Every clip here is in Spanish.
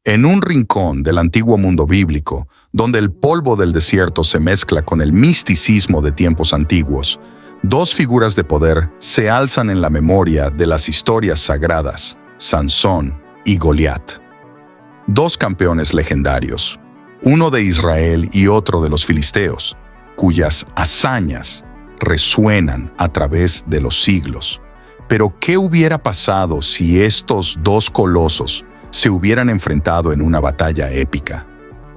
En un rincón del antiguo mundo bíblico, donde el polvo del desierto se mezcla con el misticismo de tiempos antiguos, dos figuras de poder se alzan en la memoria de las historias sagradas, Sansón y Goliat. Dos campeones legendarios, uno de Israel y otro de los filisteos, cuyas hazañas resuenan a través de los siglos. Pero ¿qué hubiera pasado si estos dos colosos se hubieran enfrentado en una batalla épica?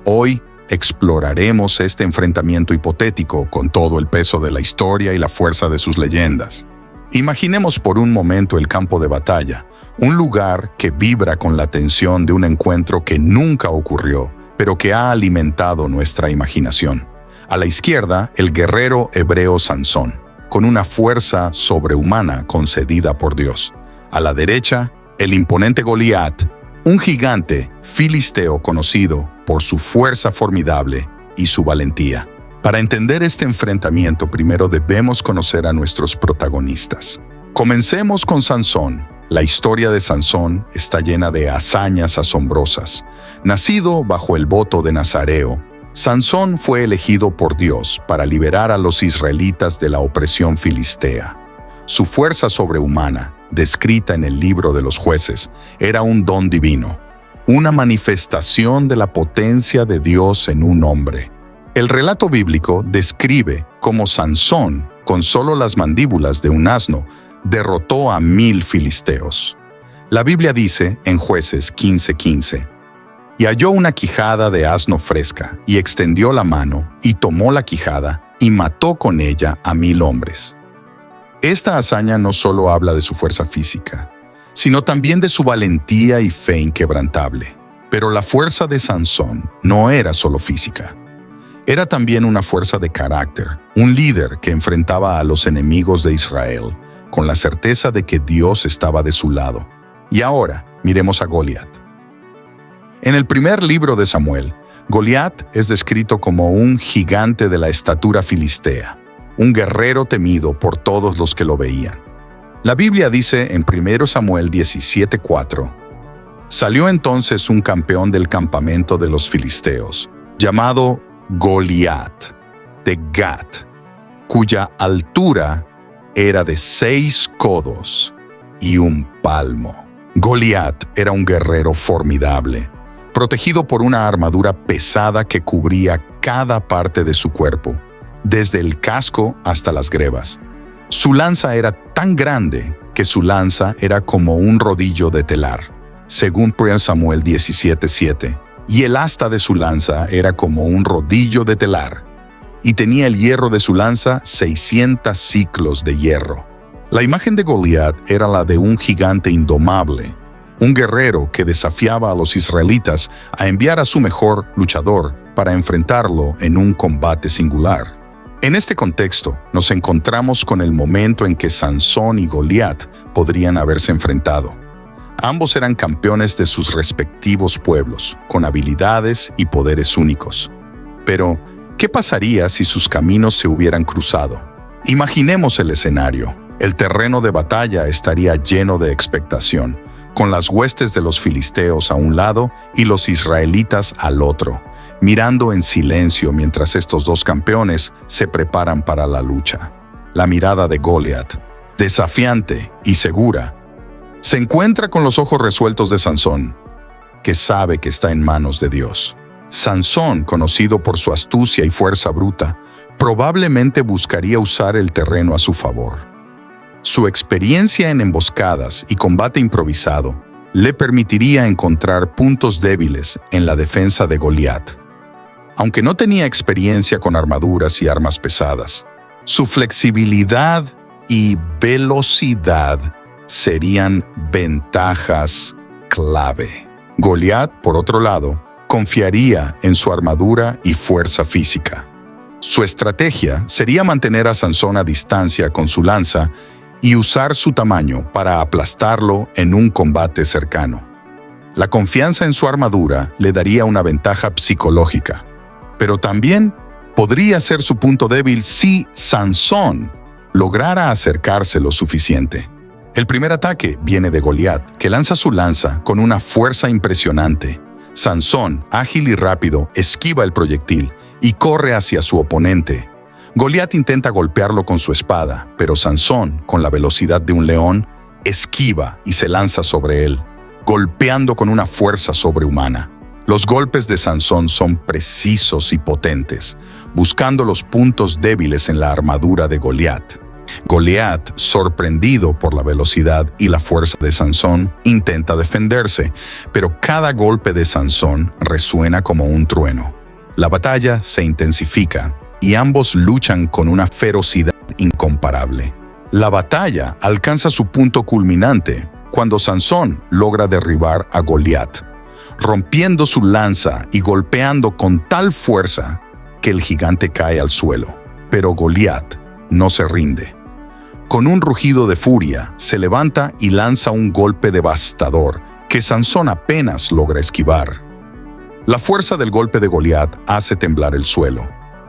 Hoy exploraremos este enfrentamiento hipotético con todo el peso de la historia y la fuerza de sus leyendas. Imaginemos por un momento el campo de batalla, un lugar que vibra con la tensión de un encuentro que nunca ocurrió, pero que ha alimentado nuestra imaginación. A la izquierda, el guerrero hebreo Sansón, con una fuerza sobrehumana concedida por Dios. A la derecha, el imponente Goliat, un gigante filisteo conocido por su fuerza formidable y su valentía. Para entender este enfrentamiento, primero debemos conocer a nuestros protagonistas. Comencemos con Sansón. La historia de Sansón está llena de hazañas asombrosas. Nacido bajo el voto de Nazareo, Sansón fue elegido por Dios para liberar a los israelitas de la opresión filistea. Su fuerza sobrehumana, descrita en el libro de los Jueces, era un don divino, una manifestación de la potencia de Dios en un hombre. El relato bíblico describe cómo Sansón, con solo las mandíbulas de un asno, derrotó a 1000 filisteos. La Biblia dice en Jueces 15:15, y halló una quijada de asno fresca, y extendió la mano, y tomó la quijada, y mató con ella a 1000 hombres. Esta hazaña no solo habla de su fuerza física, sino también de su valentía y fe inquebrantable. Pero la fuerza de Sansón no era solo física. Era también una fuerza de carácter, un líder que enfrentaba a los enemigos de Israel, con la certeza de que Dios estaba de su lado. Y ahora, miremos a Goliat. En el primer libro de Samuel, Goliat es descrito como un gigante de la estatura filistea, un guerrero temido por todos los que lo veían. La Biblia dice en 1 Samuel 17:4, salió entonces un campeón del campamento de los filisteos, llamado Goliat, de Gat, cuya altura era de 6 codos y un palmo. Goliat era un guerrero formidable, protegido por una armadura pesada que cubría cada parte de su cuerpo, desde el casco hasta las grebas. Su lanza era tan grande que su lanza era como un rodillo de telar, según 1 Samuel 17:7, y el asta de su lanza era como un rodillo de telar, y tenía el hierro de su lanza 600 siclos de hierro. La imagen de Goliat era la de un gigante indomable, un guerrero que desafiaba a los israelitas a enviar a su mejor luchador para enfrentarlo en un combate singular. En este contexto, nos encontramos con el momento en que Sansón y Goliat podrían haberse enfrentado. Ambos eran campeones de sus respectivos pueblos, con habilidades y poderes únicos. Pero, ¿qué pasaría si sus caminos se hubieran cruzado? Imaginemos el escenario. El terreno de batalla estaría lleno de expectación, con las huestes de los filisteos a un lado y los israelitas al otro, mirando en silencio mientras estos dos campeones se preparan para la lucha. La mirada de Goliat, desafiante y segura, se encuentra con los ojos resueltos de Sansón, que sabe que está en manos de Dios. Sansón, conocido por su astucia y fuerza bruta, probablemente buscaría usar el terreno a su favor. Su experiencia en emboscadas y combate improvisado le permitiría encontrar puntos débiles en la defensa de Goliat. Aunque no tenía experiencia con armaduras y armas pesadas, su flexibilidad y velocidad serían ventajas clave. Goliat, por otro lado, confiaría en su armadura y fuerza física. Su estrategia sería mantener a Sansón a distancia con su lanza y usar su tamaño para aplastarlo en un combate cercano. La confianza en su armadura le daría una ventaja psicológica, pero también podría ser su punto débil si Sansón lograra acercarse lo suficiente. El primer ataque viene de Goliat, que lanza su lanza con una fuerza impresionante, Sansón, ágil y rápido, esquiva el proyectil y corre hacia su oponente. Goliat intenta golpearlo con su espada, pero Sansón, con la velocidad de un león, esquiva y se lanza sobre él, golpeando con una fuerza sobrehumana. Los golpes de Sansón son precisos y potentes, buscando los puntos débiles en la armadura de Goliat. Goliat, sorprendido por la velocidad y la fuerza de Sansón, intenta defenderse, pero cada golpe de Sansón resuena como un trueno. La batalla se intensifica y ambos luchan con una ferocidad incomparable. La batalla alcanza su punto culminante cuando Sansón logra derribar a Goliat, rompiendo su lanza y golpeando con tal fuerza que el gigante cae al suelo. Pero Goliat no se rinde. Con un rugido de furia, se levanta y lanza un golpe devastador que Sansón apenas logra esquivar. La fuerza del golpe de Goliat hace temblar el suelo,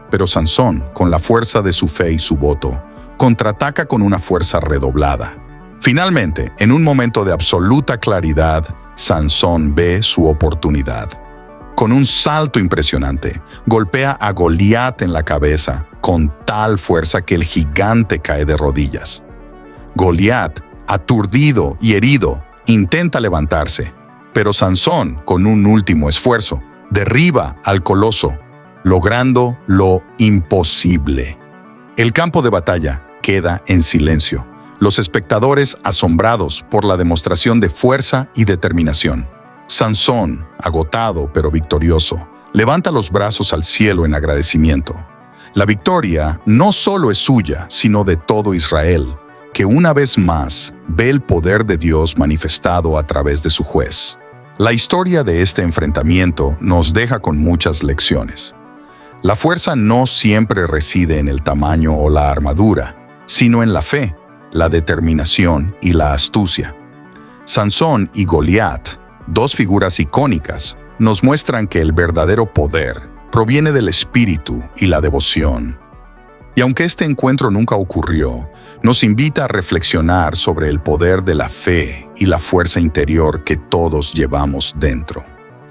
pero Sansón, con la fuerza de su fe y su voto, contraataca con una fuerza redoblada. Finalmente, en un momento de absoluta claridad, Sansón ve su oportunidad. Con un salto impresionante, golpea a Goliat en la cabeza con tal fuerza que el gigante cae de rodillas. Goliat, aturdido y herido, intenta levantarse, pero Sansón, con un último esfuerzo, derriba al coloso, logrando lo imposible. El campo de batalla queda en silencio, los espectadores asombrados por la demostración de fuerza y determinación. Sansón, agotado pero victorioso, levanta los brazos al cielo en agradecimiento. La victoria no solo es suya, sino de todo Israel, que una vez más ve el poder de Dios manifestado a través de su juez. La historia de este enfrentamiento nos deja con muchas lecciones. La fuerza no siempre reside en el tamaño o la armadura, sino en la fe, la determinación y la astucia. Sansón y Goliat, dos figuras icónicas, nos muestran que el verdadero poder proviene del espíritu y la devoción. Y aunque este encuentro nunca ocurrió, nos invita a reflexionar sobre el poder de la fe y la fuerza interior que todos llevamos dentro.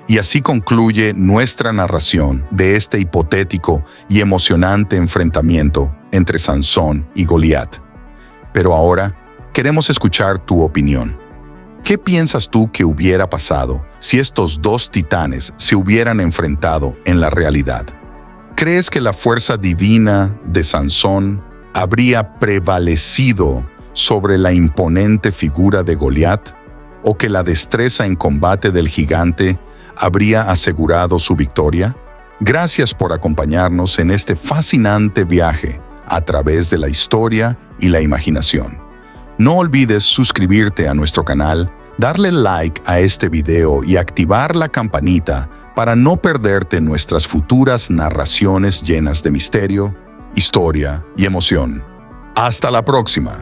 Y así concluye nuestra narración de este hipotético y emocionante enfrentamiento entre Sansón y Goliat. Pero ahora queremos escuchar tu opinión. ¿Qué piensas tú que hubiera pasado si estos dos titanes se hubieran enfrentado en la realidad? ¿Crees que la fuerza divina de Sansón habría prevalecido sobre la imponente figura de Goliat? ¿O que la destreza en combate del gigante habría asegurado su victoria? Gracias por acompañarnos en este fascinante viaje a través de la historia y la imaginación. No olvides suscribirte a nuestro canal, darle like a este video y activar la campanita para no perderte nuestras futuras narraciones llenas de misterio, historia y emoción. ¡Hasta la próxima!